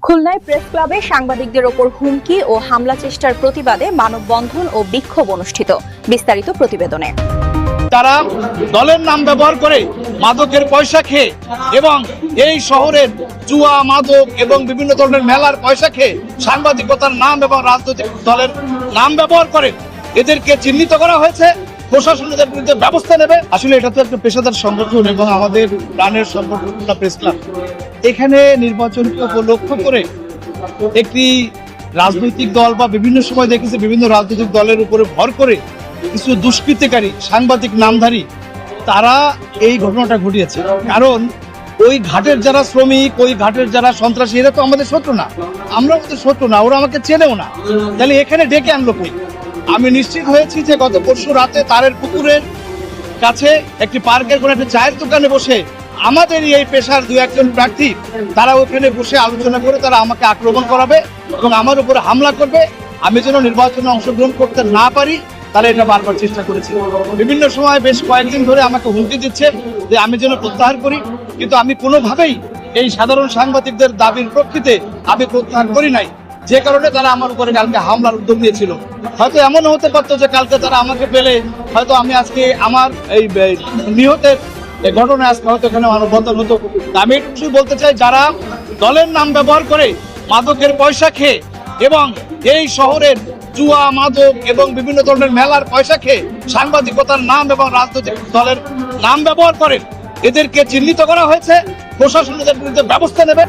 খুলনায় প্রেস ক্লাবে সাংবাদিকদের ওপর হুমকি ও হামলা চেষ্টার প্রতিবাদে মানববন্ধন ও বিক্ষোভ অনুষ্ঠিত। বিস্তারিত প্রতিবেদনে। তারা দলের নাম ব্যবহার করে মাদকের পয়সা খেয়ে এবং এই শহরের জুয়া মাদক এবং বিভিন্ন ধরনের মেলার পয়সা খেয়ে সাংবাদিকতার নাম এবং রাজনৈতিক দলের নাম ব্যবহার করে এদেরকে চিহ্নিত করা হয়েছে। প্রশাসন এদের বিরুদ্ধে ব্যবস্থা নেবে। আসলে এটা তো একটা পেশাদার সংগঠন এবং আমাদের প্রাণের সংগঠন প্রেস ক্লাব। এখানে নির্বাচনকে উপলক্ষ করে একটি রাজনৈতিক দল বা বিভিন্ন সময় দেখেছি বিভিন্ন রাজনৈতিক দলের উপরে ভর করে কিছু দুষ্কৃতিকারী সাংবাদিক নামধারী তারা এই ঘটনাটা ঘটিয়েছে। কারণ ওই ঘাটের যারা শ্রমিক, ওই ঘাটের যারা সন্ত্রাসী, এরা তো আমাদের শত্রু না, আমরা ওদের শত্রু না, ওরা আমাকে চেনেও না। তাহলে এখানে ডেকে আনলো কে? আমি নিশ্চিত হয়েছি যে গত পরশু রাতে তারের পুকুরের কাছে একটি পার্কের কোনো একটা চায়ের দোকানে বসে আমাদের এই পেশার দু একজন প্রার্থী তারা ওখানে বসে আলোচনা করে তারা আমাকে আক্রমণ করাবে এবং আমার উপরে হামলা করবে। আমি যেন নির্বাচনে অংশগ্রহণ করতে না পারি তারা এটা বারবার চেষ্টা করেছে। বিভিন্ন সময় বেশ কয়েকদিন ধরে আমাকে হুমকি দিচ্ছে যে আমি যেন প্রত্যাহার করি, কিন্তু আমি কোনোভাবেই এই সাধারণ সাংবাদিকদের দাবির প্রেক্ষিতে আমি প্রত্যাহার করি নাই, যে কারণে তারা আমার উপরে কালকে হামলার উদ্যোগ নিয়েছিল। হয়তো এমনও হতে পারতো যে কালকে তারা আমাকে পেলে হয়তো আমি আজকে আমার এই নিহতের ঘটনায় আজকে হয়তো এখানে মানববন্ধন হতো। আমি একটু বলতে চাই, যারা দলের নাম ব্যবহার করে মাদকের পয়সা খেয়ে এবং এই শহরের জুয়া মাদক এবং বিভিন্ন ধরনের মেলার পয়সা খেয়ে সাংবাদিকতার নাম এবং রাজনৈতিক দলের নাম ব্যবহার করে এদেরকে চিহ্নিত করা হয়েছে। প্রশাসন এদের বিরুদ্ধে ব্যবস্থা নেবে।